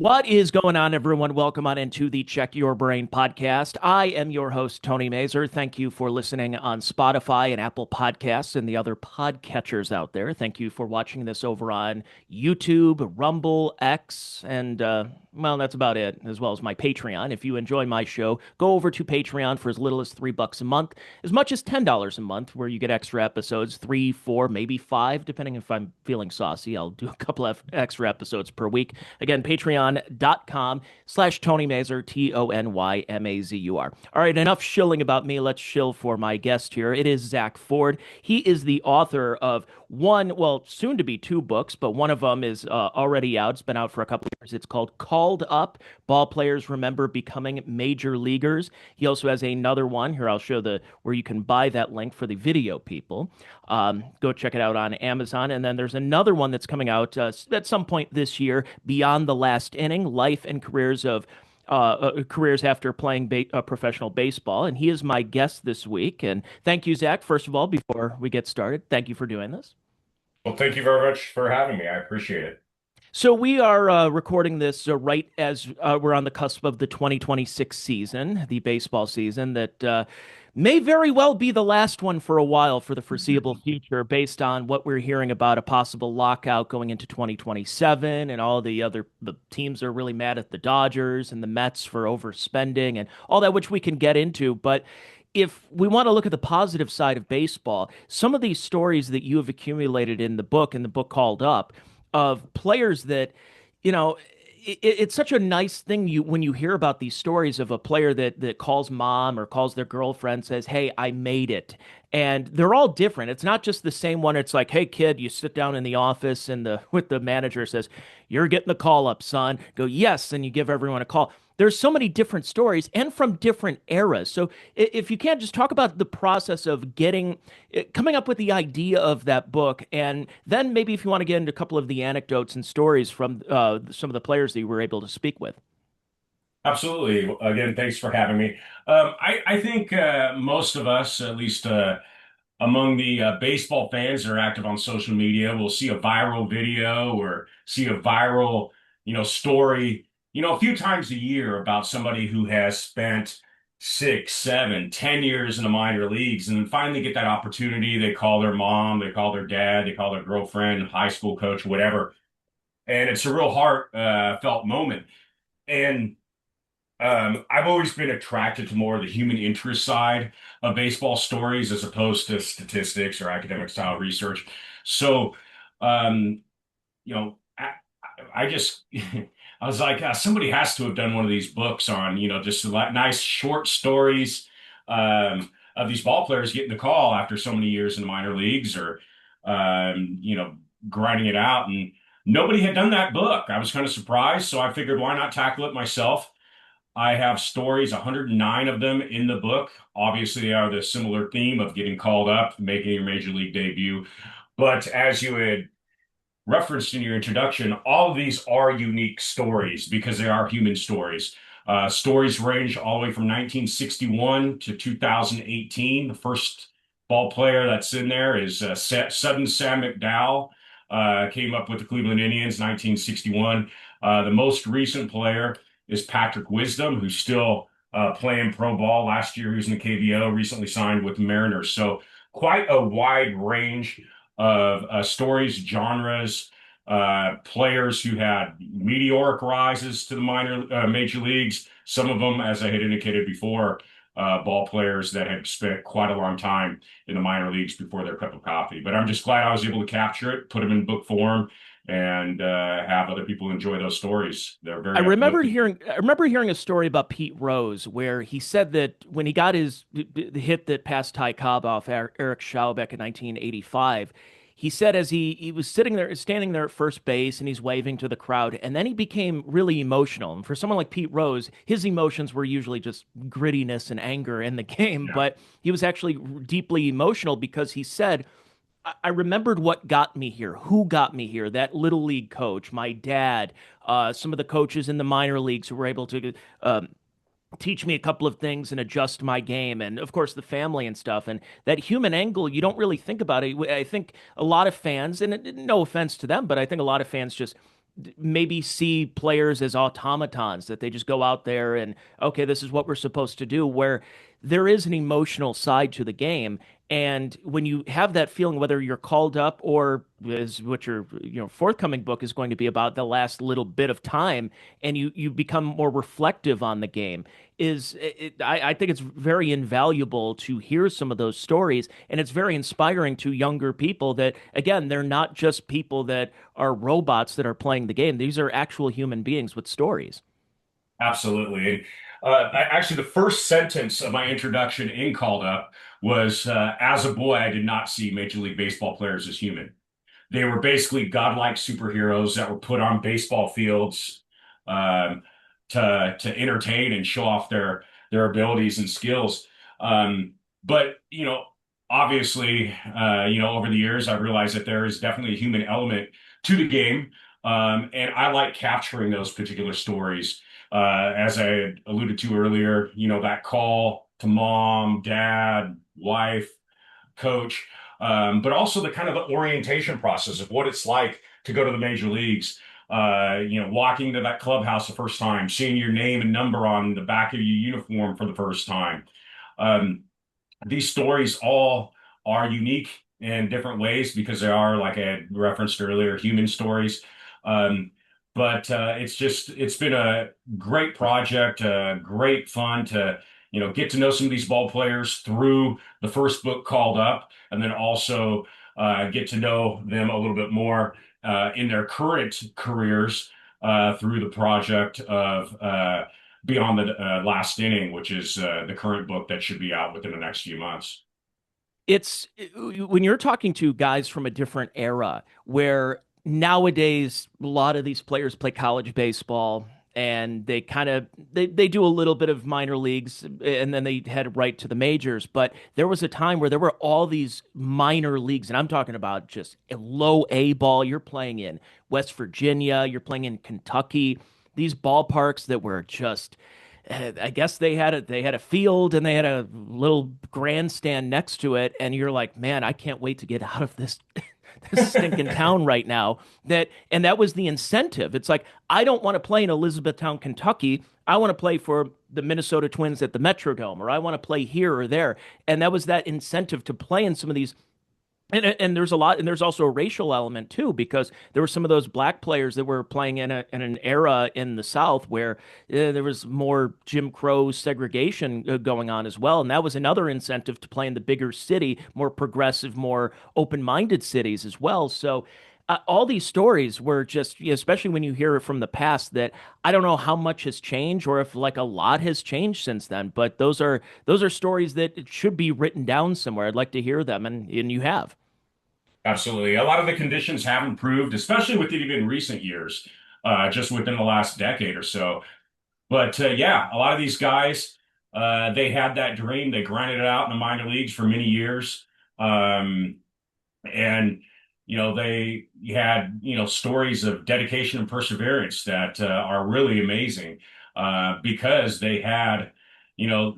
What is going on, everyone? Welcome on into the Check Your Brain podcast. I am your host, Tony Mazur. Thank you for listening on Spotify and Apple Podcasts and the other podcatchers out there. Thank you for watching this over on YouTube, Rumble, X, and well, that's about it, as well as my Patreon. If you enjoy my show, go over to Patreon for as little as $3 a month, as much as $10 a month, where you get extra episodes, three, four, maybe five, depending if I'm feeling saucy. I'll do a couple of extra episodes per week. Again, patreon.com/Tony Mazur, TonyMazur. All right, enough shilling about me. Let's shill for my guest here. It is Zak Ford. He is the author of one, well, soon to be two books, but one of them is already out. It's been out for a couple of years. It's called Called Up: Ball Players Remember Becoming Major Leaguers. He also has another one. Here, I'll show the where you can buy that link for the video people. Go check it out on Amazon. And then there's another one that's coming out at some point this year, Beyond the Last Inning: Life and Careers after playing professional baseball. And he is my guest this week. And thank you, Zak. First of all, before we get started, thank you for doing this. Well, thank you very much for having me. I appreciate it. So we are recording this right as we're on the cusp of the 2026 season, the baseball season that may very well be the last one for a while for the foreseeable future, based on what we're hearing about a possible lockout going into 2027, and all the teams are really mad at the Dodgers and the Mets for overspending and all that, which we can get into. But if we want to look at the positive side of baseball, some of these stories that you have accumulated in the book Called Up, of players that, you know, it's such a nice thing when you hear about these stories of a player that calls mom or calls their girlfriend, says, "Hey, I made it." And they're all different. It's not just the same one. It's like, "Hey, kid," you sit down in the office and the with the manager says, "You're getting the call up, son." Go, "Yes," and you give everyone a call. There's so many different stories and from different eras. So if you can't just talk about the process of coming up with the idea of that book, and then maybe if you want to get into a couple of the anecdotes and stories from some of the players that you were able to speak with. Absolutely. Again, thanks for having me. I think most of us, at least among the baseball fans that are active on social media, will see a viral video or see a viral, story, a few times a year about somebody who has spent 6, 7, 10 years in the minor leagues and then finally get that opportunity. They call their mom, they call their dad, they call their girlfriend, high school coach, whatever. And it's a real heart felt moment. And I've always been attracted to more of the human interest side of baseball stories as opposed to statistics or academic style research. So, um, I just, I was like, somebody has to have done one of these books on, just nice short stories of these ball players getting the call after so many years in the minor leagues or, grinding it out. And nobody had done that book. I was kind of surprised. So I figured, why not tackle it myself? I have stories, 109 of them in the book. Obviously, they are the similar theme of getting called up, making your major league debut. But as you had referenced in your introduction, all of these are unique stories because they are human stories. Stories range all the way from 1961 to 2018. The first ball player that's in there is Sudden Sam McDowell, came up with the Cleveland Indians, 1961. The most recent player is Patrick Wisdom, who's still playing pro ball. Last year, he was in the KBO, recently signed with the Mariners. So quite a wide range of stories, genres, players who had meteoric rises to the major leagues. Some of them, as I had indicated before, ball players that had spent quite a long time in the minor leagues before their cup of coffee. But I'm just glad I was able to capture it, put them in book form, and have other people enjoy those stories. They're I very remember uplifting. hearing I remember hearing a story about Pete Rose where he said that when he got the hit that passed Ty Cobb off Eric Schaubeck in 1985, he said as he was standing there at first base and he's waving to the crowd, and then he became really emotional. And for someone like Pete Rose, his emotions were usually just grittiness and anger in the game, Yeah. but he was actually deeply emotional because he said, I remembered what got me here, who got me here, that little league coach, my dad, some of the coaches in the minor leagues who were able to teach me a couple of things and adjust my game, and of course the family and stuff. And that human angle, you don't really think about it. I think a lot of fans, and no offense to them, but I think a lot of fans just maybe see players as automatons, that they just go out there and, okay, this is what we're supposed to do, where there is an emotional side to the game. And when you have that feeling, whether you're called up or is what your forthcoming book is going to be about, the last little bit of time, and you become more reflective on the game, I think it's very invaluable to hear some of those stories, and it's very inspiring to younger people that, again, they're not just people that are robots that are playing the game. These are actual human beings with stories. Absolutely. And actually, the first sentence of my introduction in Called Up was, as a boy, I did not see Major League Baseball players as human. They were basically godlike superheroes that were put on baseball fields um, to entertain and show off their abilities and skills. But obviously, over the years, I've realized that there is definitely a human element to the game, and I like capturing those particular stories. As I alluded to earlier, that call to mom, dad, wife, coach, but also the kind of the orientation process of what it's like to go to the major leagues. Walking to that clubhouse the first time, seeing your name and number on the back of your uniform for the first time. Um, these stories all are unique in different ways because they are, like I referenced earlier, human stories. Um, but it's been a great project, great fun to, get to know some of these ball players through the first book Called Up, and then also get to know them a little bit more in their current careers through the project of Beyond the Last Inning, which is the current book that should be out within the next few months. It's when you're talking to guys from a different era where nowadays a lot of these players play college baseball, and they kind of they do a little bit of minor leagues, and then they head right to the majors. But there was a time where there were all these minor leagues, and I'm talking about just a low A ball. You're playing in West Virginia, you're playing in Kentucky, these ballparks that were just, I guess they had a field, and they had a little grandstand next to it, and you're like, man, I can't wait to get out of this this stinking town right now. That was the incentive. It's like, I don't want to play in Elizabethtown, Kentucky. I want to play for the Minnesota Twins at the Metrodome, or I want to play here or there. And that was that incentive to play in some of these. And there's a lot, and there's also a racial element too, because there were some of those black players that were playing in an era in the South where there was more Jim Crow segregation going on as well, and that was another incentive to play in the bigger city, more progressive, more open-minded cities as well. So all these stories were just, especially when you hear it from the past, that I don't know how much has changed, or if like a lot has changed since then. But those are stories that should be written down somewhere. I'd like to hear them, and you have. Absolutely. A lot of the conditions have improved, especially within even recent years, just within the last decade or so. But yeah, a lot of these guys, they had that dream. They grinded it out in the minor leagues for many years. Um, and they had stories of dedication and perseverance that are really amazing because they had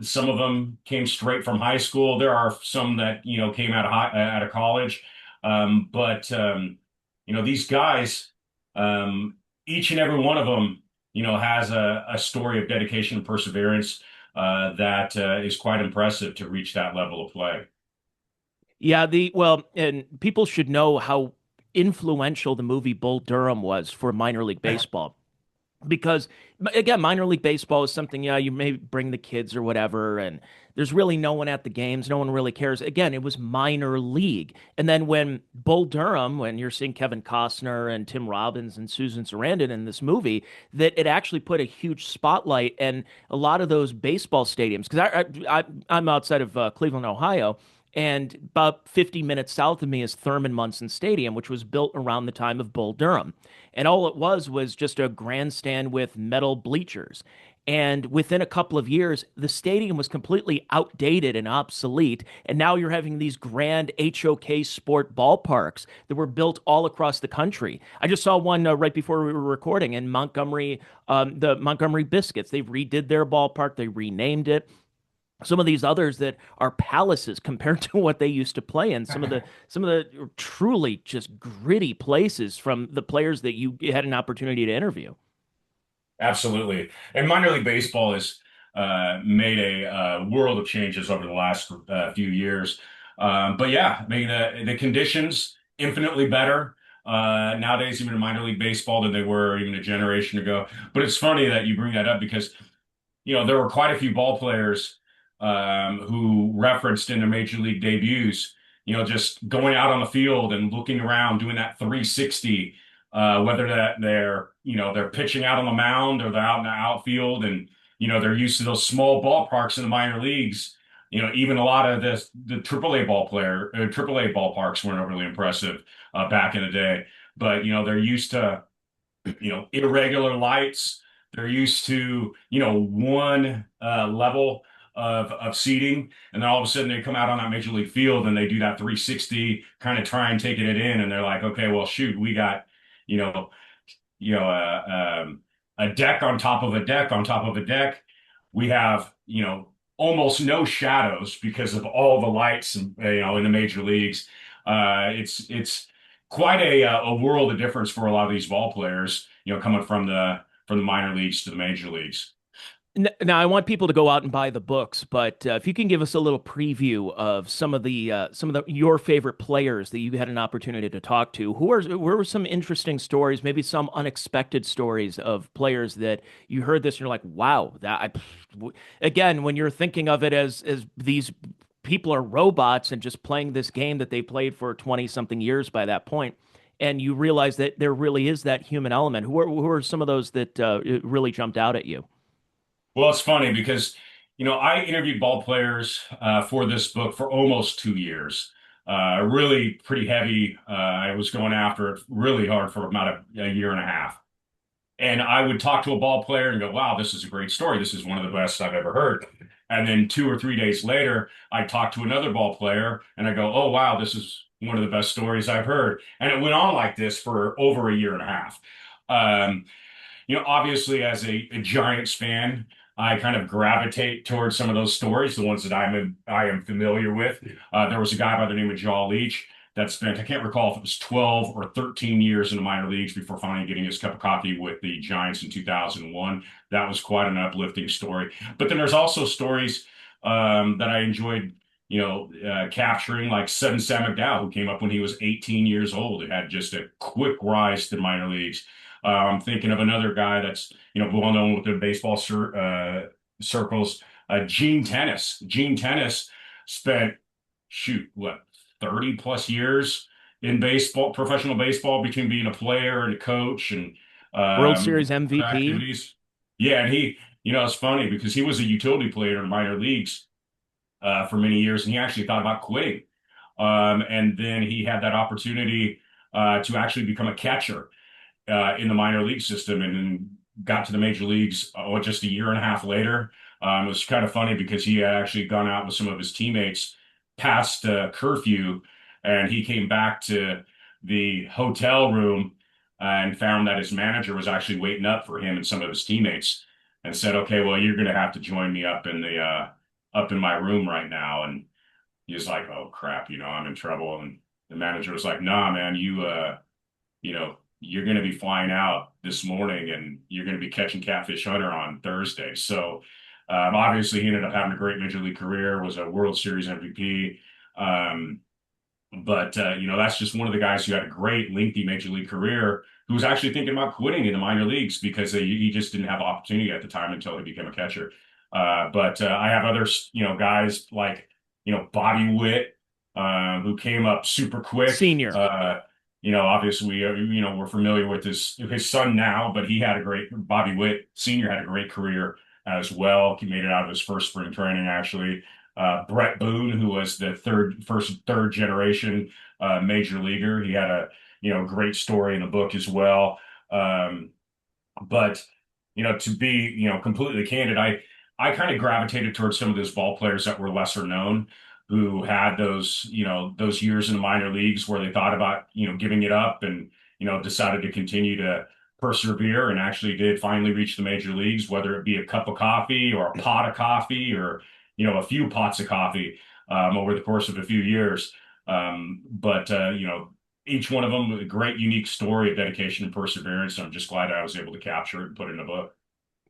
some of them came straight from high school. There are some that came out of college, but these guys, um, each and every one of them has a story of dedication and perseverance that is quite impressive to reach that level of play. Yeah, and people should know how influential the movie Bull Durham was for minor league baseball. Because again, minor league baseball is something, yeah, you may bring the kids or whatever, and there's really no one at the games, no one really cares. Again, it was minor league. And then when Bull Durham, when you're seeing Kevin Costner and Tim Robbins and Susan Sarandon in this movie, that it actually put a huge spotlight and a lot of those baseball stadiums. Because I'm outside of Cleveland, Ohio. And about 50 minutes south of me is Thurman Munson Stadium, which was built around the time of Bull Durham. And all it was just a grandstand with metal bleachers. And within a couple of years, the stadium was completely outdated and obsolete. And now you're having these grand HOK sport ballparks that were built all across the country. I just saw one right before we were recording in Montgomery, the Montgomery Biscuits. They redid their ballpark, they renamed it. some of these others that are palaces compared to what they used to play in. Some of the truly just gritty places from the players that you had an opportunity to interview. Absolutely. And minor league baseball has made a world of changes over the last few years. But yeah, I mean, the conditions infinitely better nowadays, even in minor league baseball, than they were even a generation ago. But it's funny that you bring that up because there were quite a few ball players who referenced in their major league debuts, just going out on the field and looking around, doing that 360, whether that they're pitching out on the mound or they're out in the outfield, and they're used to those small ballparks in the minor leagues. Even a lot of the AAA ballparks weren't overly impressive back in the day, but they're used to irregular lights. They're used to, one level of seating, and then all of a sudden they come out on that major league field and they do that 360, kind of try and taking it in, and they're like, okay, well, shoot, we got, you know, you know, a deck on top of a deck on top of a deck. We have, almost no shadows because of all the lights, in the major leagues. It's quite a world of difference for a lot of these ball players, coming from the minor leagues to the major leagues. Now, I want people to go out and buy the books, but if you can give us a little preview of some of the your favorite players that you had an opportunity to talk to, who were some interesting stories, maybe some unexpected stories of players that you heard this and you're like, wow, again, when you're thinking of it as these people are robots and just playing this game that they played for 20 something years by that point, and you realize that there really is that human element. Who are some of those that really jumped out at you? Well, it's funny because, I interviewed ball players for this book for almost 2 years. Really pretty heavy. I was going after it really hard for about a year and a half. And I would talk to a ball player and go, wow, this is a great story. This is one of the best I've ever heard. And then 2 or 3 days later, I talk to another ball player and I go, oh, wow, this is one of the best stories I've heard. And it went on like this for over a year and a half. Um, obviously, as a Giants fan, I kind of gravitate towards some of those stories, the ones that I am familiar with. There was a guy by the name of Jaw Leach that spent, I can't recall if it was 12 or 13 years in the minor leagues before finally getting his cup of coffee with the Giants in 2001. That was quite an uplifting story. But then there's also stories that I enjoyed, capturing, like Sam McDowell, who came up when he was 18 years old. It had just a quick rise to the minor leagues. I'm thinking of another guy that's, well known with the baseball circles, Gene Tennis. Gene Tennis spent, shoot, what, 30 plus years in baseball, professional baseball, between being a player and a coach and World Series other MVP. activities. Yeah, and it's funny because he was a utility player in the minor leagues for many years, and he actually thought about quitting. And then he had that opportunity to actually become a catcher in the minor league system, and then got to the major leagues just a year and a half later. It was kind of funny because he had actually gone out with some of his teammates past curfew, and he came back to the hotel room and found that his manager was actually waiting up for him and some of his teammates, and said, "Okay, well, you're going to have to join me up in my room right now." And he was like, "Oh crap, I'm in trouble." And the manager was like, "Nah, man, you're going to be flying out this morning and you're going to be catching Catfish Hunter on Thursday." So obviously he ended up having a great major league career, was a World Series MVP. Um, but that's just one of the guys who had a great lengthy major league career who was actually thinking about quitting in the minor leagues because he just didn't have opportunity at the time until he became a catcher. But I have other, guys like, Bobby Witt, who came up super quick. Senior. Obviously we're familiar with his son now, but Bobby Witt Sr. had a great career as well. He made it out of his first spring training, actually. Brett Boone, who was the third generation major leaguer. He had a, great story in the book as well. But, to be, completely candid, I kind of gravitated towards some of those ball players that were lesser known, who had those years in the minor leagues where they thought about, giving it up and, decided to continue to persevere and actually did finally reach the major leagues, whether it be a cup of coffee or a pot of coffee or, a few pots of coffee over the course of a few years. But each one of them with a great, unique story of dedication and perseverance. And I'm just glad I was able to capture it and put it in a book.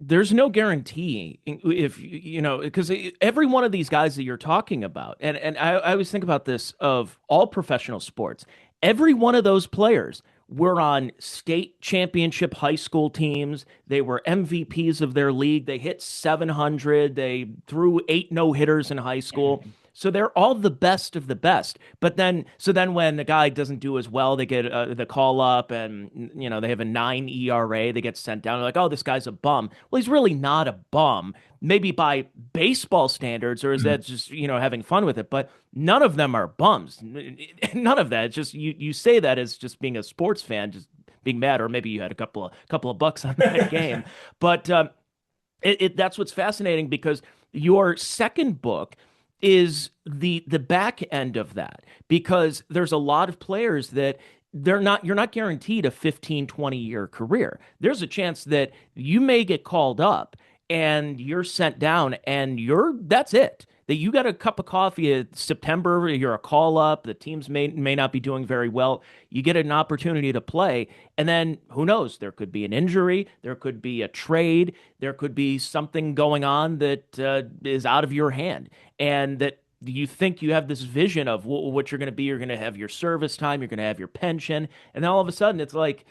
There's no guarantee if because every one of these guys that you're talking about, and I always think about this of all professional sports, every one of those players were on state championship high school teams. They were MVPs of their league. They hit 700. They threw 8 no-hitters in high school. So they're all the best of the best. But then when the guy doesn't do as well, they get the call up, and they have a 9 ERA. They get sent down. They're like, oh, this guy's a bum. Well, he's really not a bum. Maybe by baseball standards, or is that just having fun with it? But none of them are bums. None of that. It's just you say that as just being a sports fan, just being mad, or maybe you had a couple of bucks on that game. But that's what's fascinating, because your second book is the back end of that, because there's a lot of players that you're not guaranteed a 15-20 year career. There's a chance that you may get called up and you're sent down, and that's it. That you got a cup of coffee in September, you're a call up, the teams may not be doing very well. You get an opportunity to play, and then who knows? There could be an injury, there could be a trade, there could be something going on that is out of your hand, and that you think you have this vision of what you're going to be. You're going to have your service time, you're going to have your pension, and then all of a sudden it's like,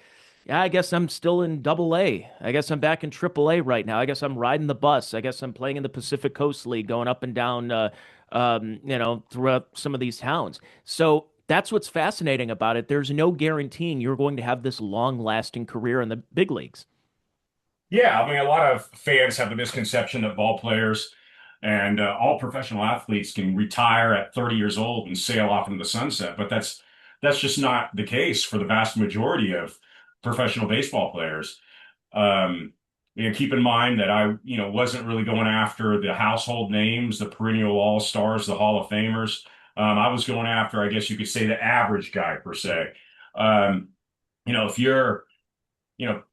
yeah, I guess I'm still in double A. I guess I'm back in triple A right now. I guess I'm riding the bus. I guess I'm playing in the Pacific Coast League, going up and down, throughout some of these towns. So that's what's fascinating about it. There's no guaranteeing you're going to have this long-lasting career in the big leagues. Yeah, I mean, a lot of fans have the misconception that ball players and all professional athletes can retire at 30 years old and sail off into the sunset, but that's just not the case for the vast majority of professional baseball players. Um, keep in mind that I, wasn't really going after the household names, the perennial all-stars, the Hall of Famers. I was going after, I guess you could say, the average guy per se. Um, if you're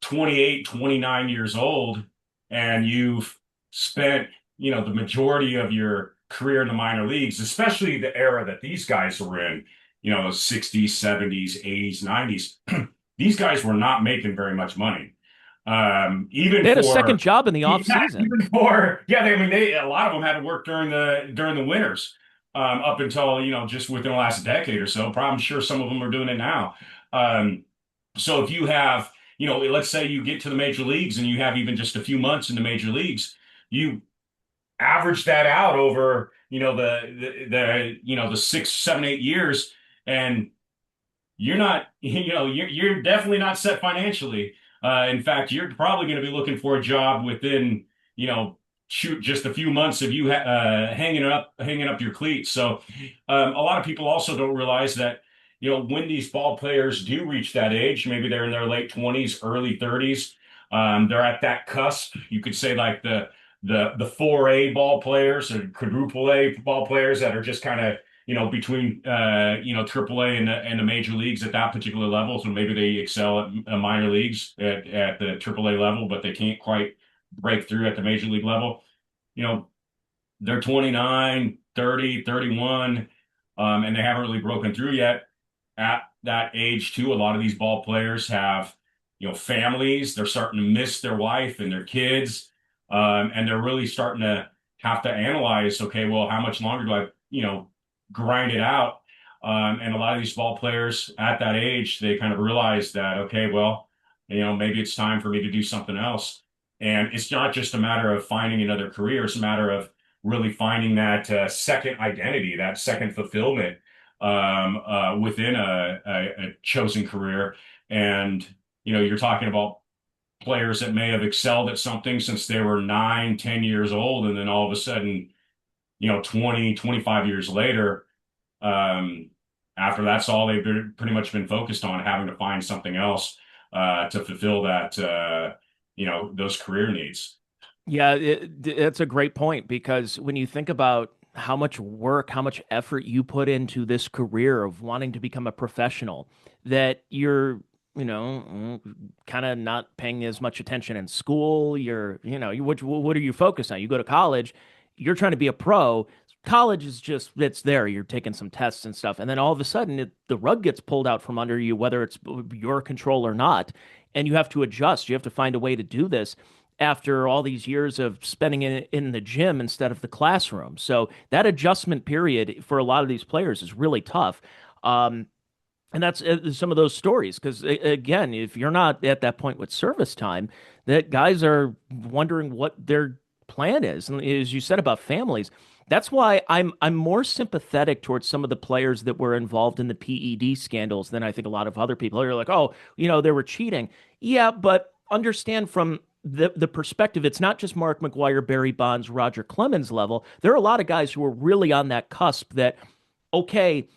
28, 29 years old, and you've spent, the majority of your career in the minor leagues, especially the era that these guys were in, the 60s, 70s, 80s, 90s, these guys were not making very much money. Even They had a second for, job in the off yeah, season. even for, yeah, a lot of them had to work during the winters, up until, just within the last decade or so. I'm sure some of them are doing it now. Um, so if you have, let's say you get to the major leagues and you have even just a few months in the major leagues, you average that out over, the 6, 7, 8 years, and you're not, you're definitely not set financially. In fact, you're probably going to be looking for a job within, shoot, just a few months of you hanging up your cleats. So, a lot of people also don't realize that, when these ball players do reach that age, maybe they're in their late 20s, early 30s, they're at that cusp. You could say like the 4A ball players or quadruple A ball players that are just kind of between triple A and the major leagues at that particular level. So maybe they excel at minor leagues at the triple A level, but they can't quite break through at the major league level. You know, they're 29, 30, 31, and they haven't really broken through yet. At that age, too, a lot of these ball players have, families. They're starting to miss their wife and their kids, and they're really starting to have to analyze, okay, well, how much longer do I, grind it out? And a lot of these ball players at that age, they kind of realize that, okay, well, maybe it's time for me to do something else. And it's not just a matter of finding another career. It's a matter of really finding that second identity, that second fulfillment within a chosen career. And, you're talking about players that may have excelled at something since they were 9, 10 years old. And then all of a sudden, 20, 25 years later, um, after that's all they've pretty much been focused on, having to find something else to fulfill that, those career needs. Yeah, it's a great point, because when you think about how much work, how much effort you put into this career of wanting to become a professional, that you're, kind of not paying as much attention in school. What are you focused on? You go to college, you're trying to be a pro. College is just it's there. You're taking some tests and stuff, and then all of a sudden the rug gets pulled out from under you, whether it's your control or not, and you have to adjust. You have to find a way to do this after all these years of spending it in the gym instead of the classroom. So that adjustment period for a lot of these players is really tough. Um, and that's some of those stories. Because again, if you're not at that point with service time, that guys are wondering what their plan is. And as you said about families, that's why I'm more sympathetic towards some of the players that were involved in the PED scandals than I think a lot of other people are like, oh, they were cheating. Yeah, but understand from the perspective, it's not just Mark McGuire, Barry Bonds, Roger Clemens level. There are a lot of guys who are really on that cusp that, okay,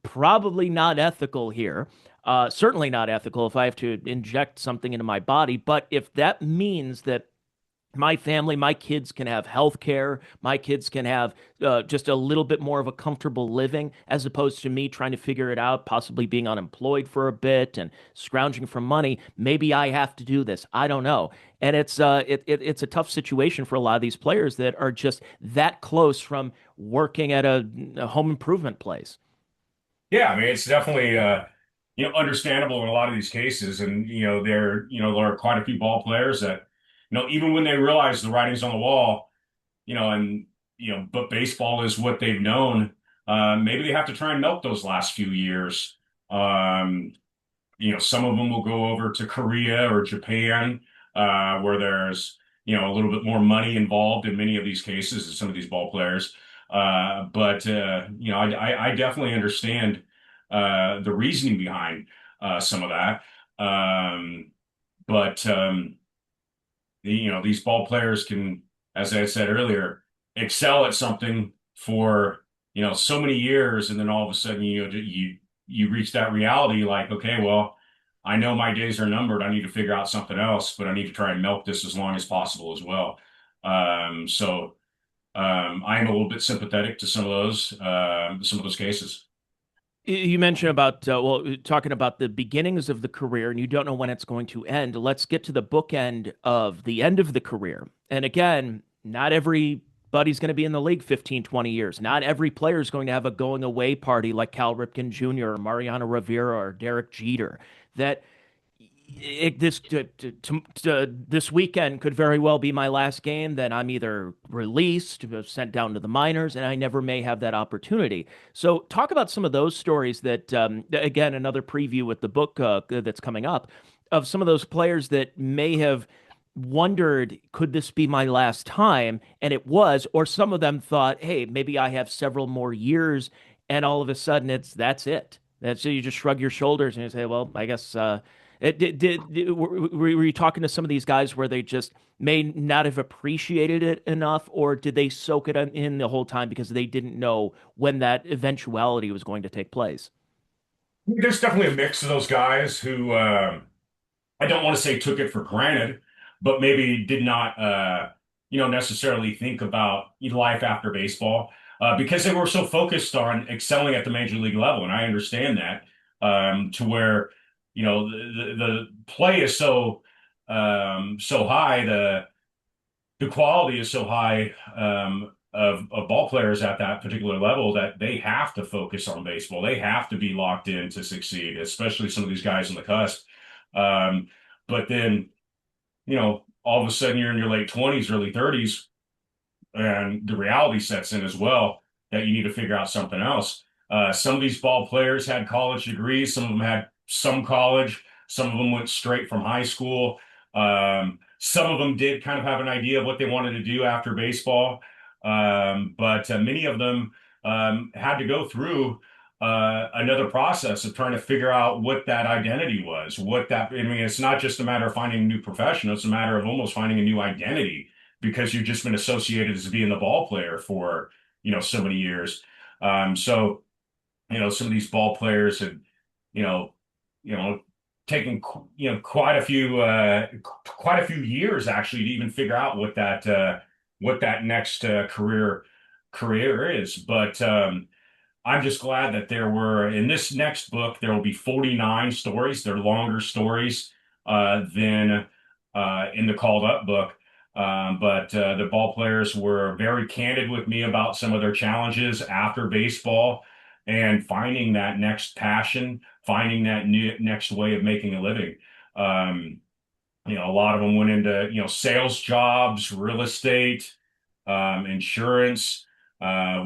probably not ethical here. Certainly not ethical if I have to inject something into my body. But if that means that my family, my kids can have health care, my kids can have just a little bit more of a comfortable living, as opposed to me trying to figure it out, possibly being unemployed for a bit and scrounging for money. Maybe I have to do this. I don't know. And it's a tough situation for a lot of these players that are just that close from working at a home improvement place. Yeah, I mean, it's definitely understandable in a lot of these cases, and there are quite a few ball players that even when they realize the writing's on the wall, and but baseball is what they've known. Maybe they have to try and milk those last few years. Um, some of them will go over to Korea or Japan, where there's, a little bit more money involved in many of these cases, some of these ball players. I definitely understand the reasoning behind some of that. Um, but these ball players can, as I said earlier, excel at something for, so many years, and then all of a sudden, you reach that reality like, okay, well, I know my days are numbered. I need to figure out something else, but I need to try and milk this as long as possible as well. I am a little bit sympathetic to some of those cases. You mentioned about, talking about the beginnings of the career, and you don't know when it's going to end. Let's get to the bookend of the end of the career. And again, not everybody's going to be in the league 15, 20 years. Not every player is going to have a going away party like Cal Ripken Jr. or Mariano Rivera or Derek Jeter. That this weekend could very well be my last game. Then I'm either released, sent down to the minors, and I never may have that opportunity. So, talk about some of those stories that, again, another preview with the book that's coming up of some of those players that may have wondered, could this be my last time? And it was, or some of them thought, hey, maybe I have several more years, and all of a sudden that's it. That's so you just shrug your shoulders and you say, well, I guess. Were you talking to some of these guys where they just may not have appreciated it enough, or did they soak it in the whole time because they didn't know when that eventuality was going to take place? There's definitely a mix of those guys who I don't want to say took it for granted, but maybe did not, necessarily think about life after baseball because they were so focused on excelling at the major league level. And I understand that to where, the play is so high, the quality is so high of ball players at that particular level that they have to focus on baseball. They have to be locked in to succeed, especially some of these guys on the cusp. Um, but then, all of a sudden you're in your late 20s, early 30s, and the reality sets in as well that you need to figure out something else. Some of these ball players had college degrees. Some of them had some college. Some of them went straight from high school. Some of them did kind of have an idea of what they wanted to do after baseball. But many of them had to go through another process of trying to figure out what that identity was. I mean, it's not just a matter of finding a new profession, it's a matter of almost finding a new identity because you've just been associated as being the ball player for, so many years. So, some of these ball players had, you know, you know, taken, quite a few years actually to even figure out what that next career is. But I'm just glad that there were in this next book there will be 49 stories. They're longer stories than in the Called Up book. But the ball players were very candid with me about some of their challenges after baseball and finding that next passion, finding that next way of making a living. Um, a lot of them went into, sales jobs, real estate, insurance. I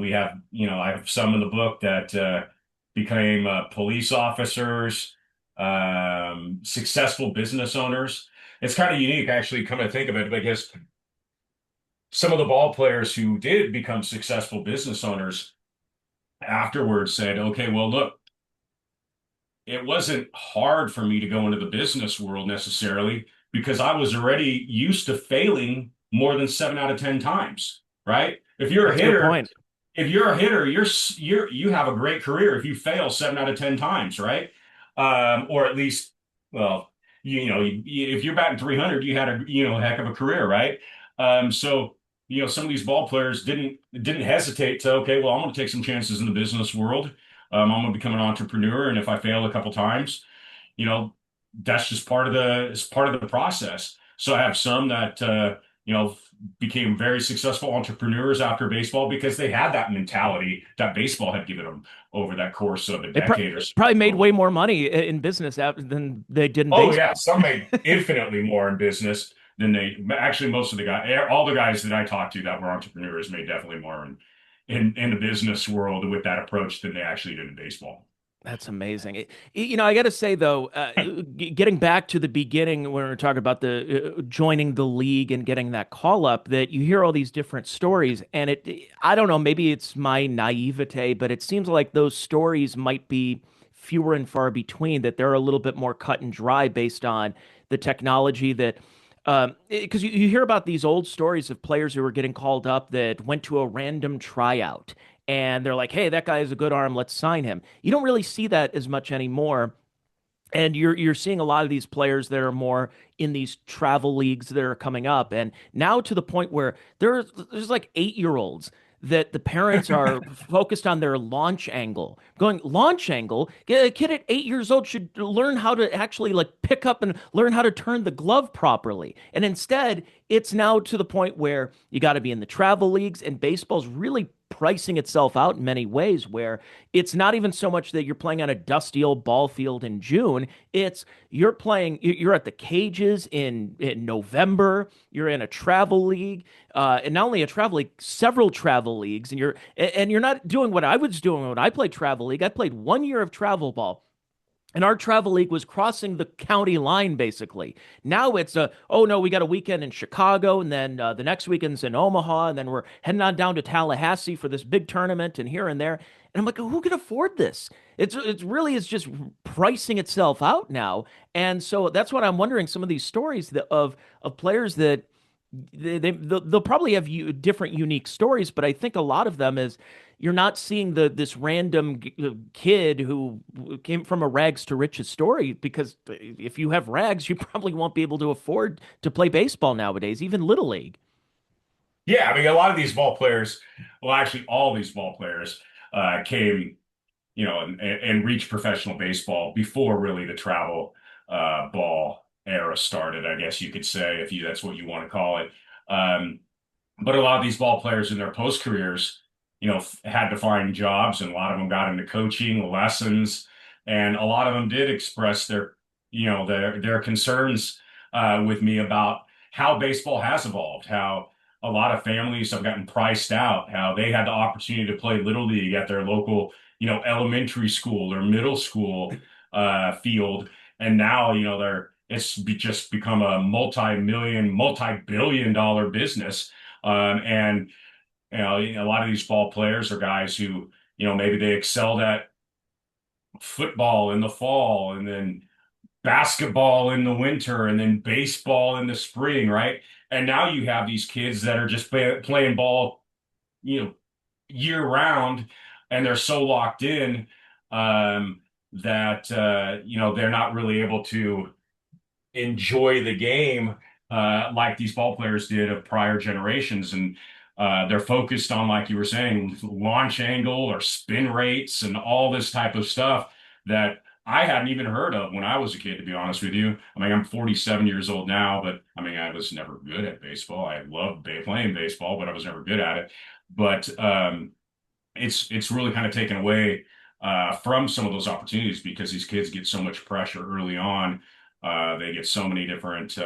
have some in the book that became police officers, successful business owners. It's kind of unique, actually, come to think of it, because some of the ball players who did become successful business owners afterwards said, okay, well, look, it wasn't hard for me to go into the business world necessarily because I was already used to failing more than 7 out of 10 times, right? That's a good point. If you're a hitter, you have a great career if you fail 7 out of 10 times, right? Or at least, well, if you're batting 300, you had a heck of a career, right? So some of these ball players didn't hesitate to, okay, well, I'm going to take some chances in the business world. I'm going to become an entrepreneur, and if I fail a couple times, you know, that's just it's part of the process. So I have some that became very successful entrepreneurs after baseball because they had that mentality that baseball had given them over that course of a decade or Probably made so. way more money in business than they did in Oh yeah, baseball. some made infinitely more in business than actually most of the guys, all the guys that I talked to that were entrepreneurs made definitely more in the business world with that approach than they actually did in baseball. That's amazing. I got to say though, getting back to the beginning when we were talking about the joining the league and getting that call up, that you hear all these different stories, and I don't know, maybe it's my naivete, but it seems like those stories might be fewer and far between. That they're a little bit more cut and dry based on the technology that. Because you hear about these old stories of players who were getting called up that went to a random tryout and they're like, "Hey, that guy has a good arm. Let's sign him." You don't really see that as much anymore. And you're seeing a lot of these players that are more in these travel leagues that are coming up, and now to the point where there's like 8-year-olds that the parents are focused on their launch angle. Going launch angle, a kid at 8 years old should learn how to actually like pick up and learn how to turn the glove properly. And instead, it's now to the point where you got to be in the travel leagues, and baseball's really pricing itself out in many ways where it's not even so much that you're playing on a dusty old ball field in June. It's you're at the cages in November. You're in a travel league, and not only a travel league, several travel leagues, and you're not doing what I was doing when I played travel league. I played 1 year of travel ball. And our travel league was crossing the county line, basically. Now it's oh no, we got a weekend in Chicago, and then the next weekend's in Omaha, and then we're heading on down to Tallahassee for this big tournament, and here and there. And I'm like, who can afford this? It's really is just pricing itself out now, and so that's what I'm wondering. Some of these stories of players that they'll probably have different unique stories, but I think a lot of them is you're not seeing this random kid who came from a rags to riches story, because if you have rags, you probably won't be able to afford to play baseball nowadays, even little league. Yeah, I mean, a lot of these ball players, well, actually, all these ball players came, and reached professional baseball before really the travel ball era started, I guess you could say, if that's what you want to call it. Um, but a lot of these ball players in their post careers, had to find jobs, and a lot of them got into coaching lessons, and a lot of them did express their concerns with me about how baseball has evolved, how a lot of families have gotten priced out, how they had the opportunity to play little league at their local, elementary school or middle school field, and now just become a multi-million, multi-billion dollar business. And a lot of these ball players are guys who, maybe they excelled at football in the fall and then basketball in the winter and then baseball in the spring, right? And now you have these kids that are just playing ball, you know, year round, and they're so locked in that they're not really able to enjoy the game like these ball players did of prior generations. And they're focused on, like you were saying, launch angle or spin rates and all this type of stuff that I hadn't even heard of when I was a kid, to be honest with you. I mean, I'm 47 years old now, but I mean, I was never good at baseball. I loved playing baseball, but I was never good at it. But it's really kind of taken away from some of those opportunities because these kids get so much pressure early on. They get so many different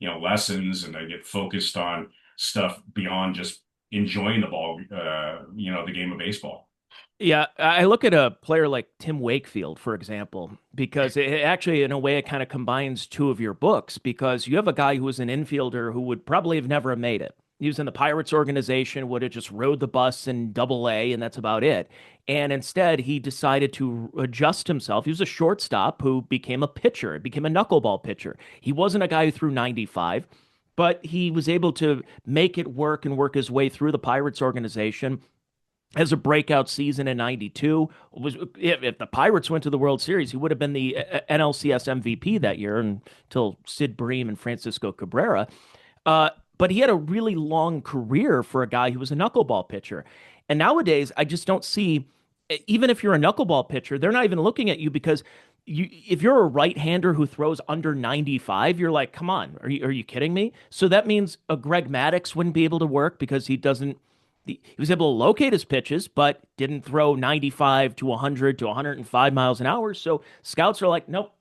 lessons, and they get focused on stuff beyond just enjoying the ball, the game of baseball. Yeah, I look at a player like Tim Wakefield, for example, because it actually, in a way, it kind of combines two of your books because you have a guy who was an infielder who would probably have never made it. He was in the Pirates organization, would have just rode the bus in double A, and that's about it. And instead, he decided to adjust himself. He was a shortstop who became a pitcher, became a knuckleball pitcher. He wasn't a guy who threw 95, but he was able to make it work and work his way through the Pirates organization as a breakout season in 92. Was if the Pirates went to the World Series, he would have been the NLCS MVP that year until Sid Bream and Francisco Cabrera. But he had a really long career for a guy who was a knuckleball pitcher. And nowadays, I just don't see, even if you're a knuckleball pitcher, they're not even looking at you because if you're a right-hander who throws under 95, you're like, come on, are you kidding me? So that means a Greg Maddux wouldn't be able to work because he was able to locate his pitches, but didn't throw 95 to 100 to 105 miles an hour. So scouts are like, nope,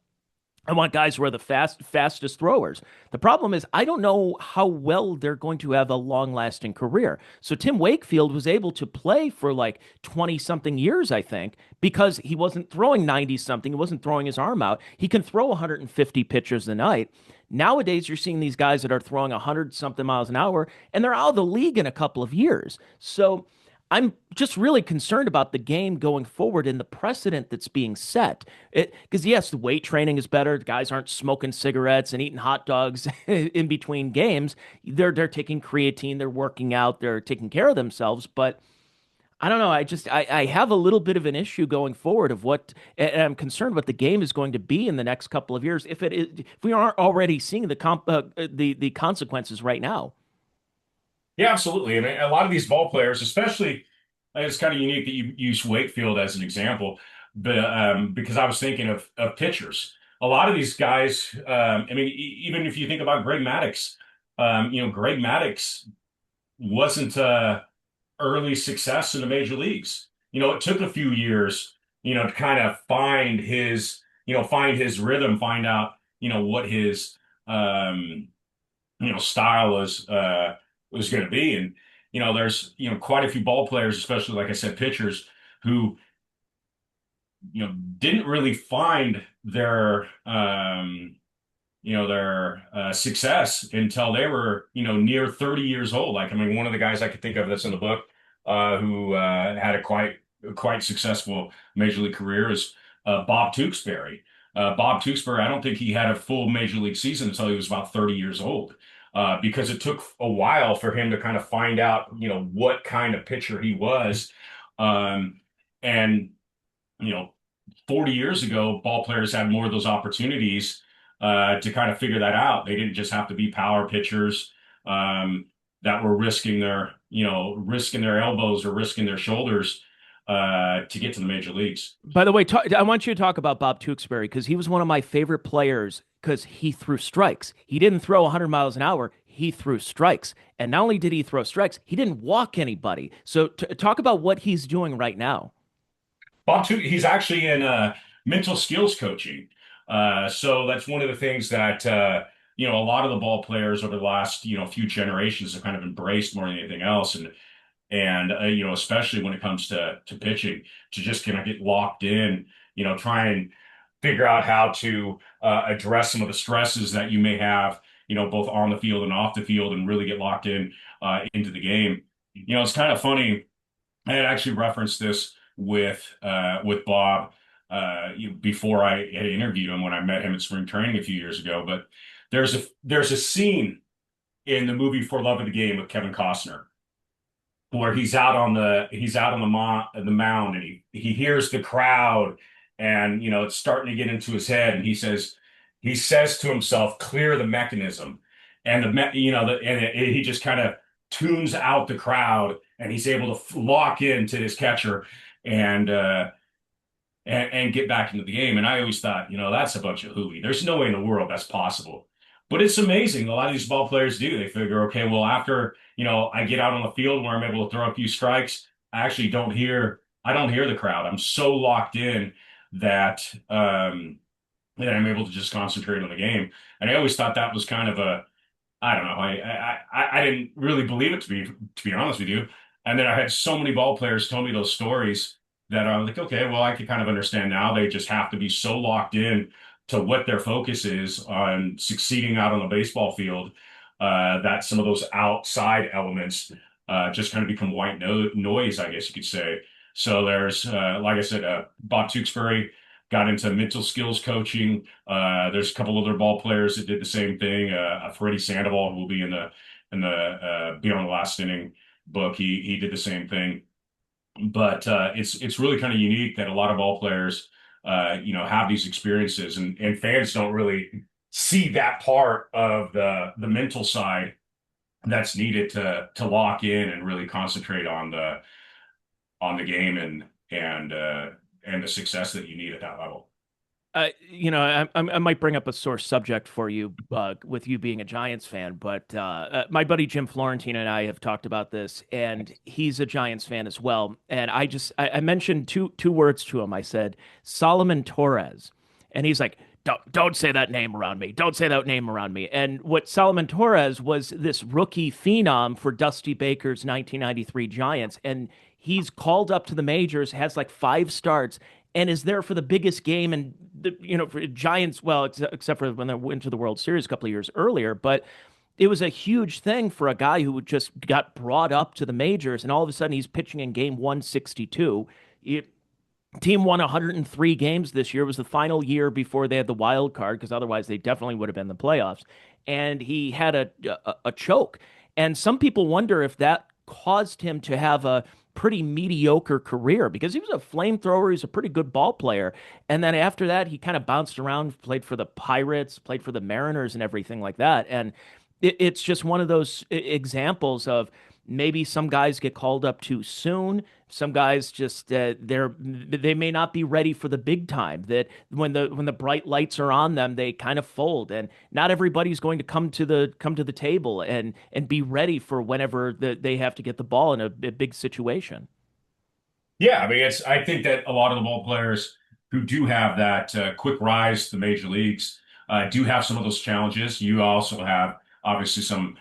I want guys who are the fastest throwers. The problem is, I don't know how well they're going to have a long lasting career. So Tim Wakefield was able to play for like 20 something years, I think, because he wasn't throwing 90 something. He wasn't throwing his arm out. He can throw 150 pitches a night. Nowadays, you're seeing these guys that are throwing 100 something miles an hour, and they're out of the league in a couple of years. So I'm just really concerned about the game going forward and the precedent that's being set. Because yes, the weight training is better. The guys aren't smoking cigarettes and eating hot dogs in between games. They're taking creatine, they're working out, they're taking care of themselves. But I don't know. I have a little bit of an issue going forward of and I'm concerned what the game is going to be in the next couple of years if we aren't already seeing the consequences right now. Yeah, absolutely. I mean, a lot of these ball players, especially, it's kind of unique that you use Wakefield as an example, but because I was thinking of pitchers. A lot of these guys, I mean, even if you think about Greg Maddux, Greg Maddux wasn't early success in the major leagues. It took a few years, to kind of find his rhythm, find out, what his um, style was going to be. And there's quite a few ball players, especially like I said, pitchers who didn't really find their success until they were near 30 years old. Like I mean, one of the guys I could think of that's in the book who had a quite successful major league career is Bob Tewksbury. Bob Tewksbury, I don't think he had a full major league season until he was about 30 years old. Because it took a while for him to kind of find out, what kind of pitcher he was. And, you know, 40 years ago, ball players had more of those opportunities to kind of figure that out. They didn't just have to be power pitchers that were risking their elbows or risking their shoulders to get to the major leagues. By the way, I want you to talk about Bob Tewksbury because he was one of my favorite players because he threw strikes. He didn't throw 100 miles an hour. He threw strikes. And not only did he throw strikes, he didn't walk anybody. So talk about what he's doing right now. He's actually in mental skills coaching. So that's one of the things that a lot of the ball players over the last few generations have kind of embraced more than anything else, and especially when it comes to pitching, to just kind of get locked in, try and figure out how to address some of the stresses that you may have, both on the field and off the field, and really get locked in into the game. It's kind of funny. I had actually referenced this with Bob before I had interviewed him when I met him at spring training a few years ago. But there's a scene in the movie For Love of the Game with Kevin Costner where he's out on the mound, and he hears the crowd, and it's starting to get into his head, and he says to himself, clear the mechanism. And he just kind of tunes out the crowd, and he's able to lock into his catcher, and and get back into the game. And I always thought, that's a bunch of hooey. There's no way in the world that's possible. But it's amazing. A lot of these ball players do. They figure, okay, well, after, I get out on the field where I'm able to throw a few strikes, I don't hear the crowd. I'm so locked in that, that I'm able to just concentrate on the game. And I always thought that was kind of I don't know. I didn't really believe it to be honest with you. And then I had so many ball players tell me those stories that I'm like, okay, well, I can kind of understand now. They just have to be so locked in to what their focus is on succeeding out on the baseball field, that some of those outside elements just kind of become white no noise, I guess you could say. So there's, like I said, Bob Tewksbury got into mental skills coaching. There's a couple other ball players that did the same thing. Freddie Sandoval, who will be in the Beyond the Last Inning book, he did the same thing. But it's really kind of unique that a lot of ball players, have these experiences, and fans don't really see that part of the mental side that's needed to lock in and really concentrate on the game and the success that you need at that level. I might bring up a sore subject for you, with you being a Giants fan, but my buddy Jim Florentine and I have talked about this, and he's a Giants fan as well. And I mentioned two words to him. I said Solomon Torres, and he's like, don't say that name around me. Don't say that name around me. And what Solomon Torres was, this rookie phenom for Dusty Baker's 1993 Giants, and he's called up to the majors, has like 5 starts, and is there for the biggest game. And for Giants, well, except for when they went to the World Series a couple of years earlier, but it was a huge thing for a guy who just got brought up to the majors, and all of a sudden he's pitching in game 162. Team won 103 games this year. It was the final year before they had the wild card, because otherwise they definitely would have been in the playoffs. And he had a choke. And some people wonder if that caused him to have a pretty mediocre career, because he was a flamethrower. He's a pretty good ball player. And then after that, he kind of bounced around, played for the Pirates, played for the Mariners, and everything like that. And it's just one of those examples of maybe some guys get called up too soon. Some guys just they may not be ready for the big time. That when the bright lights are on them, they kind of fold. And not everybody's going to come to the table and be ready for whenever they have to get the ball in a big situation. Yeah, I mean, I think that a lot of the ball players who do have that quick rise to the major leagues do have some of those challenges. You also have obviously some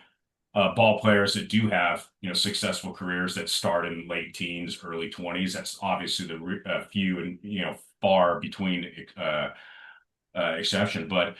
ball players that do have, successful careers that start in late teens, early 20s. That's obviously the few and, far between exception. But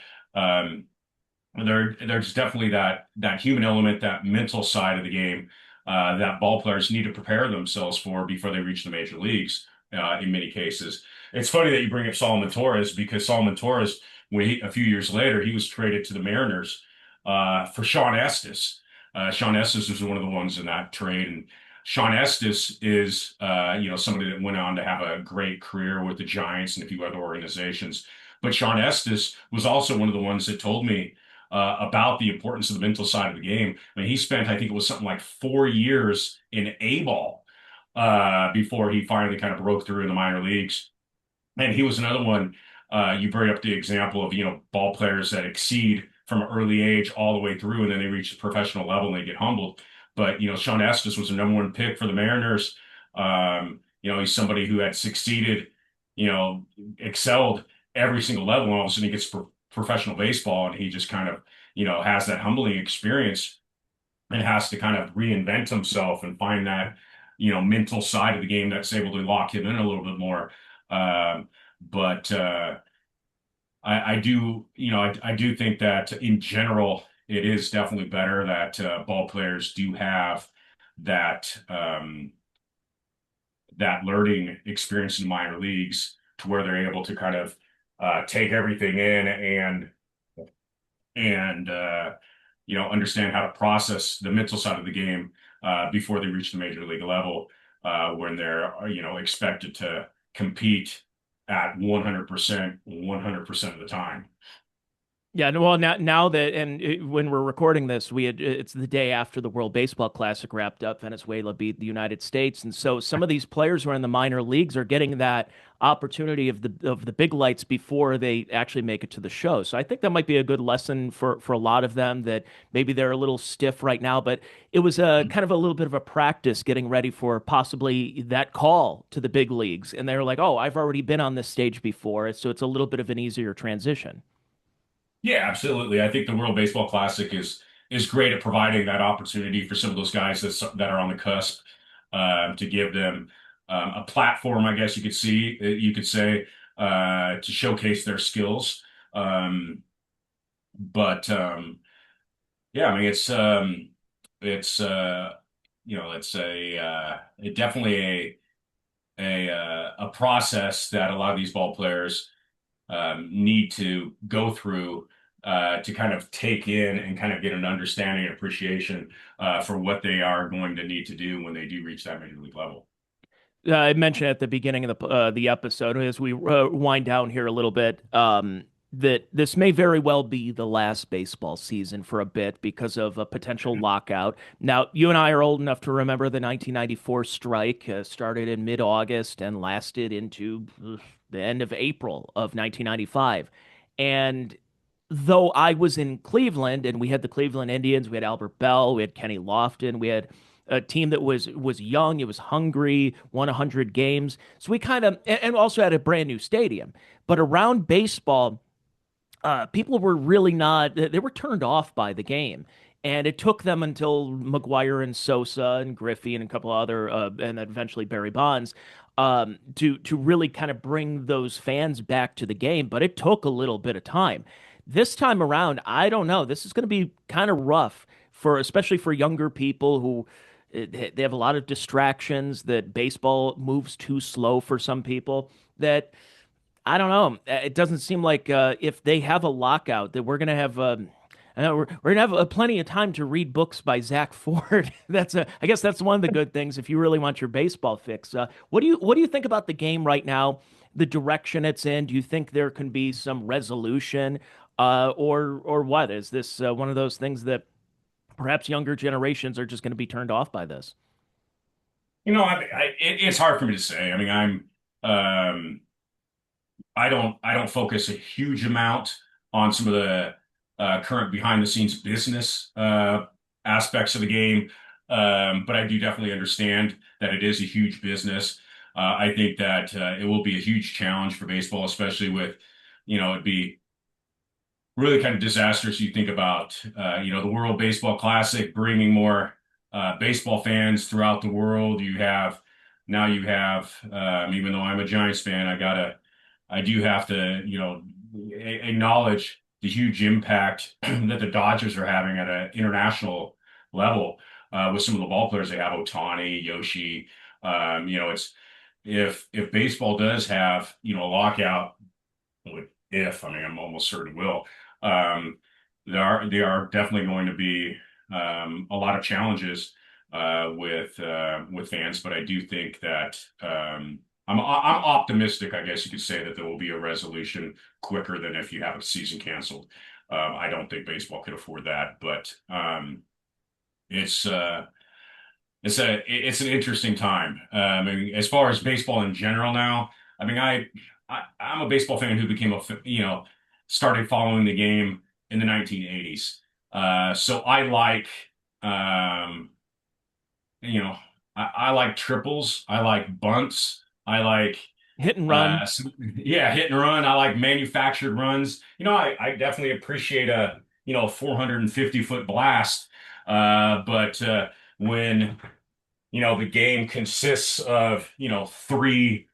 there's definitely that human element, that mental side of the game that ball players need to prepare themselves for before they reach the major leagues. In many cases, it's funny that you bring up Solomon Torres, because Solomon Torres, a few years later, he was traded to the Mariners for Sean Estes. Sean Estes was one of the ones in that trade, and Sean Estes is, somebody that went on to have a great career with the Giants and a few other organizations. But Sean Estes was also one of the ones that told me about the importance of the mental side of the game. I mean, he spent, I think it was something like 4 years in A-ball before he finally kind of broke through in the minor leagues. And he was another one. You bring up the example of, ball players that exceed from an early age all the way through, and then they reach the professional level and they get humbled. But, Sean Estes was the #1 pick for the Mariners. He's somebody who had succeeded, excelled every single level. And all of a sudden he gets professional baseball, and he just kind of, has that humbling experience and has to kind of reinvent himself and find that, mental side of the game that's able to lock him in a little bit more. But I do, I do think that in general, it is definitely better that ball players do have that that learning experience in minor leagues, to where they're able to kind of take everything in and understand how to process the mental side of the game before they reach the major league level, when they're expected to compete at 100%, 100% of the time. Yeah, no, well, now that when we're recording this, it's the day after the World Baseball Classic wrapped up. Venezuela beat the United States, and so some of these players who are in the minor leagues are getting that opportunity of the big lights before they actually make it to the show. So I think that might be a good lesson for a lot of them that maybe they're a little stiff right now, but it was a kind of a little bit of a practice getting ready for possibly that call to the big leagues, and they're like, oh, I've already been on this stage before, so it's a little bit of an easier transition. Yeah, absolutely. I think the World Baseball Classic is great at providing that opportunity for some of those guys that are on the cusp, to give them a platform, I guess you could say, to showcase their skills. Um, but yeah, I mean it's it's it definitely a process that a lot of these ball players need to go through to kind of take in and kind of get an understanding and appreciation for what they are going to need to do when they do reach that major league level. I mentioned at the beginning of the episode as we wind down here a little bit that this may very well be the last baseball season for a bit because of a potential lockout. Now, you and I are old enough to remember the 1994 strike started in mid-August and lasted into the end of April of 1995. And though I was in Cleveland and we had the Cleveland Indians, we had Albert Bell, we had Kenny Lofton, we had a team that was young, it was hungry, won 100 games. So we kind of and also had a brand new stadium. But around baseball, people were really not, they were turned off by the game. And it took them until McGuire and Sosa and Griffey and a couple other, and then eventually Barry Bonds, to really kind of bring those fans back to the game. But it took a little bit of time. This time around, I don't know. This is going to be kind of rough for, especially for younger people who they have a lot of distractions. That baseball moves too slow for some people. That I don't know. It doesn't seem like if they have a lockout that we're gonna have. We're gonna have plenty of time to read books by Zak Ford. I guess that's one of the good things if you really want your baseball fix. What do you think about the game right now? The direction it's in? Do you think there can be some resolution, or what? Is this one of those things that perhaps younger generations are just going to be turned off by this? It's hard for me to say. I mean, um, I don't focus a huge amount on some of the current behind the scenes business aspects of the game. But I do definitely understand that it is a huge business. I think that it will be a huge challenge for baseball, especially with, it'd be really kind of disastrous. You think about, the World Baseball Classic bringing more baseball fans throughout the world. You have, even though I'm a Giants fan, I do have to, acknowledge the huge impact that the Dodgers are having at an international level with some of the ball players they have, Otani, Yoshi. It's if baseball does have, a lockout, if I mean I'm almost certain will, um, there are definitely going to be a lot of challenges with fans, but I do think that I'm optimistic, I guess you could say, that there will be a resolution quicker than if you have a season canceled. I don't think baseball could afford that, but it's it's an interesting time. I mean, as far as baseball in general now, I mean, I'm a baseball fan who became started following the game in the 1980s. So I like, um, you know, I like triples. I like bunts. I like, Hit and run. yeah, hit and run. I like manufactured runs. I definitely appreciate a, 450 foot blast. But when the game consists of, three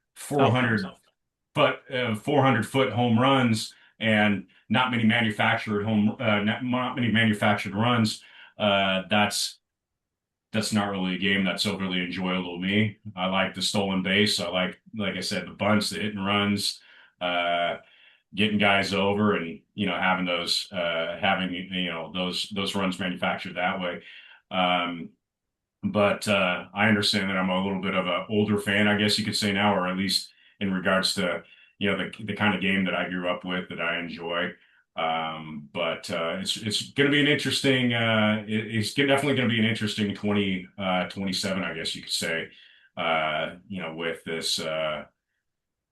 Oh, 400 foot home runs and not many manufactured runs. That's not really a game that's overly enjoyable to me. I like the stolen base. I like I said, the bunts, the hit and runs, uh, getting guys over and, having, those runs manufactured that way. Um, but I understand that I'm a little bit of an older fan, I guess you could say now, or at least in regards to the kind of game that I grew up with that I enjoy. But it's going to be an interesting definitely going to be an interesting 27, I guess you could say, with this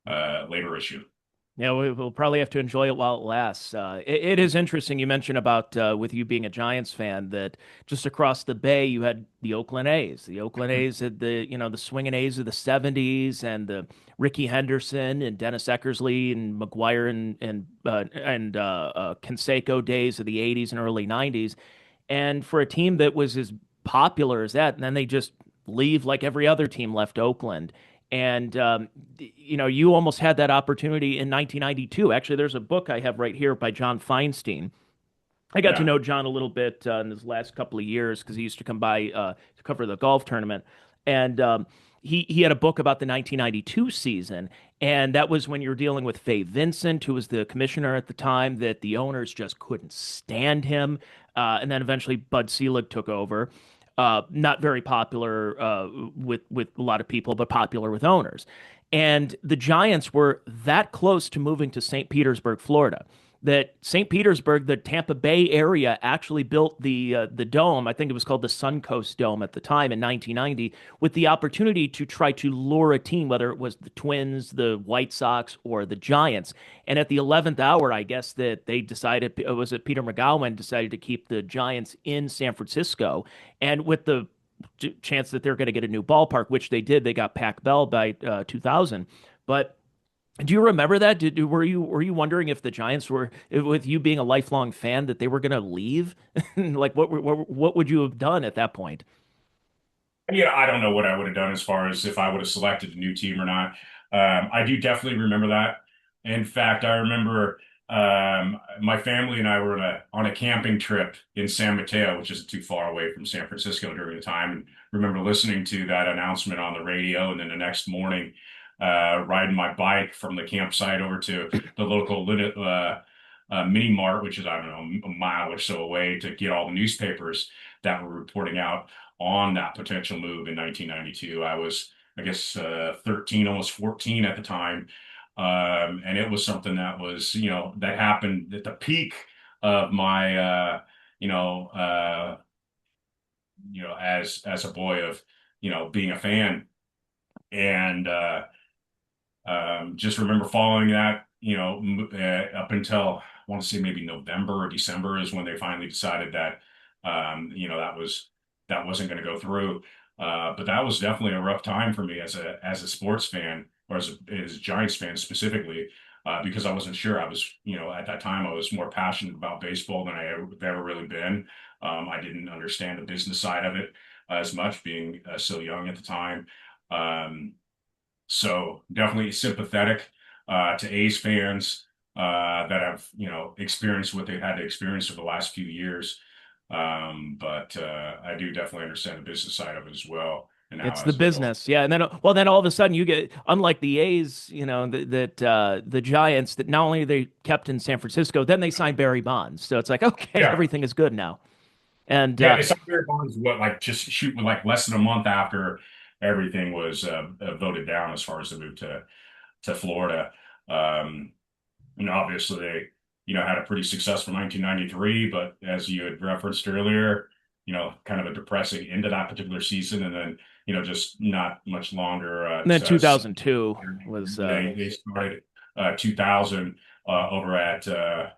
labor issue. Yeah, we'll probably have to enjoy it while it lasts. It is interesting. You mentioned about with you being a Giants fan that just across the bay you had the Oakland A's. The Oakland A's had the swinging A's of the '70s and the Ricky Henderson and Dennis Eckersley and McGuire and Canseco days of the '80s and early '90s. And for a team that was as popular as that, and then they just leave like every other team left Oakland. And you almost had that opportunity in 1992. Actually, there's a book I have right here by John Feinstein. I got to Yeah. know John a little bit in his last couple of years because he used to come by to cover the golf tournament, and he had a book about the 1992 season, and that was when you were dealing with Fay Vincent, who was the commissioner at the time. That the owners just couldn't stand him, and then eventually Bud Selig took over. Not very popular with a lot of people, but popular with owners. And the Giants were that close to moving to St. Petersburg, Florida, that St. Petersburg, the Tampa Bay area, actually built the dome. I think it was called the Suncoast Dome at the time in 1990, with the opportunity to try to lure a team, whether it was the Twins, the White Sox, or the Giants. And at the 11th hour, I guess that they decided, was it Peter McGowan decided to keep the Giants in San Francisco, and with the chance that they're going to get a new ballpark, which they did. They got Pac Bell by 2000, but do you remember that? Were you wondering if the Giants were, with you being a lifelong fan, that they were going to leave? Like what would you have done at that point? Yeah, I don't know what I would have done as far as if I would have selected a new team or not. I do definitely remember that. In fact, I remember my family and I were on a camping trip in San Mateo, which isn't too far away from San Francisco during the time, and remember listening to that announcement on the radio, and then the next morning, riding my bike from the campsite over to the local mini mart, which is, I don't know, a mile or so away, to get all the newspapers that were reporting out on that potential move in 1992. I was, I guess, 13, almost 14 at the time. And it was something that was, that happened at the peak of my, as a boy of, being a fan. And just remember following that, up until I want to say maybe November or December is when they finally decided that, that wasn't going to go through. But that was definitely a rough time for me as a sports fan, or as a Giants fan specifically, because I wasn't sure. I was, at that time I was more passionate about baseball than have ever really been. I didn't understand the business side of it as much, being so young at the time. Um, so definitely sympathetic to A's fans that have, experienced what they've had to experience over the last few years. But I do definitely understand the business side of it as well. And now It's the as an adult. business, yeah. And then, well, then all of a sudden you get, unlike the A's, the Giants, that not only are they kept in San Francisco, then they signed Barry Bonds. So it's like, okay, Yeah. everything is good now. And Yeah, they signed Barry Bonds, what, like just shoot like less than a month after everything was voted down as far as the move to Florida. Um, Obviously they, had a pretty successful 1993, but as you had referenced earlier, kind of a depressing end to that particular season, and then, just not much longer. then 2002 was, They started 2000 over at it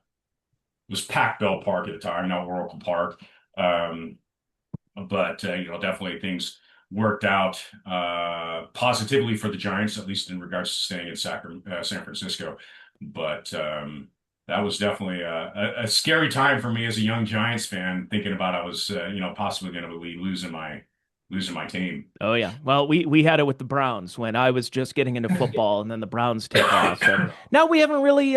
was Pac Bell Park at the time, now Oracle Park. Um, but definitely things worked out positively for the Giants, at least in regards to staying in San Francisco. But that was definitely a scary time for me as a young Giants fan, thinking about I was possibly going to be losing my team. oh yeah. Well, we had it with the Browns when I was just getting into football, and then the Browns took off. And now we haven't really.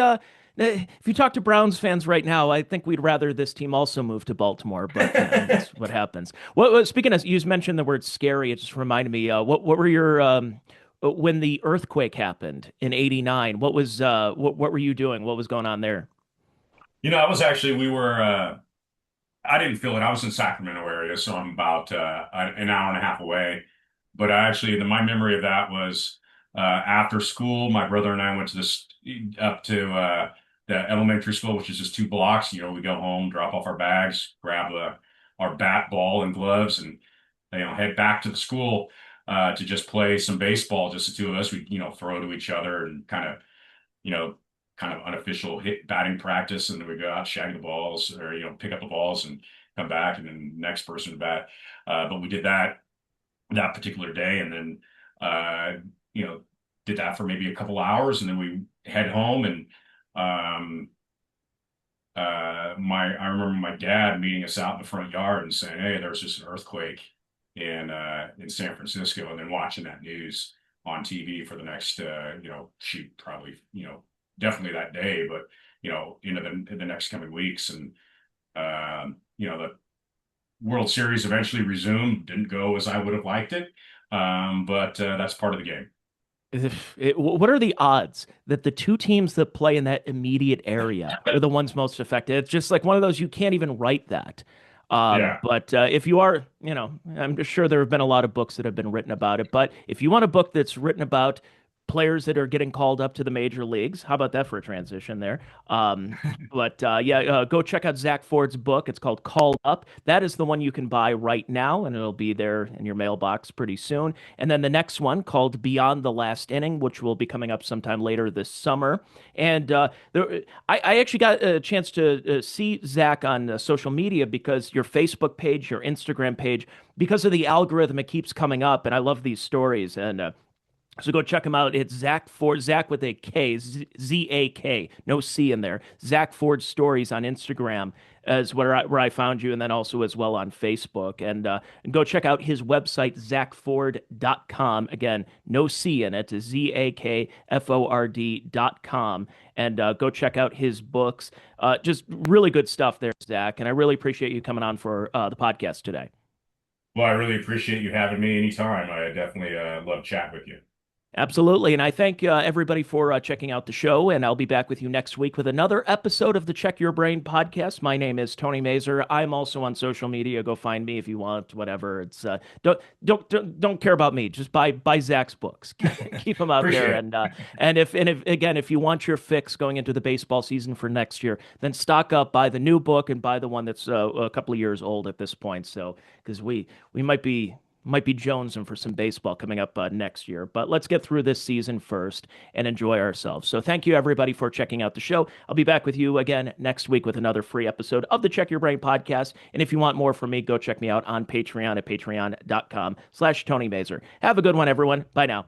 If you talk to Browns fans right now, I think we'd rather this team also move to Baltimore. But that's what happens. Speaking of, you mentioned the word scary. It just reminded me. What were your when the earthquake happened in '89? What were you doing? What was going on there? I was actually we were I didn't feel it. I was in Sacramento area, so I'm about an hour and a half away. But my memory of that was after school, my brother and I went to this up to the elementary school, which is just 2 blocks. We go home, drop off our bags, grab our bat, ball, and gloves, and head back to the school to just play some baseball. Just the two of us. We throw to each other and you know kind of unofficial hit batting practice, and then we go out, shag the balls, or pick up the balls and come back, and then next person to bat. But we did that particular day, and then uh, you know did that for maybe a couple hours, and then we head home. And um, my I remember my dad meeting us out in the front yard and saying, "Hey, there's just an earthquake in San Francisco," and then watching that news on TV for the next shoot, probably definitely that day, but into the next coming weeks. And the World Series eventually resumed. Didn't go as I would have liked it, but that's part of the game. What are the odds that the two teams that play in that immediate area are the ones most affected? It's just like one of those you can't even write that. Yeah. But if you are, I'm just sure there have been a lot of books that have been written about it. But if you want a book that's written about players that are getting called up to the major leagues, how about that for a transition there? Go check out Zak Ford's book. It's called Called Up. That is the one you can buy right now, and it'll be there in your mailbox pretty soon. And then the next one called Beyond the Last Inning, which will be coming up sometime later this summer. And I actually got a chance to see Zak on social media because your Facebook page, your Instagram page, because of the algorithm, it keeps coming up, and I love these stories. And so go check him out. It's Zak Ford, Zak with a K, Z-A-K, no C in there. Zak Ford Stories on Instagram is where I found you, and then also as well on Facebook. And go check out his website, zakford.com. Again, no C in it, ZAKFORD.com. And go check out his books. Just really good stuff there, Zak. And I really appreciate you coming on for the podcast today. Well, I really appreciate you having me anytime. I definitely love chatting with you. Absolutely. And I thank everybody for checking out the show. And I'll be back with you next week with another episode of the Check Your Brain podcast. My name is Tony Mazur. I'm also on social media. Go find me if you want, whatever. It's don't care about me. Just buy Zak's books. Keep them out there. Appreciate it. And if again, if you want your fix going into the baseball season for next year, then stock up, buy the new book and buy the one that's a couple of years old at this point. So because we might be jonesing for some baseball coming up next year. But let's get through this season first and enjoy ourselves. So thank you, everybody, for checking out the show. I'll be back with you again next week with another free episode of the Check Your Brain podcast. And if you want more from me, go check me out on Patreon at patreon.com/Tony Mazur. Have a good one, everyone. Bye now.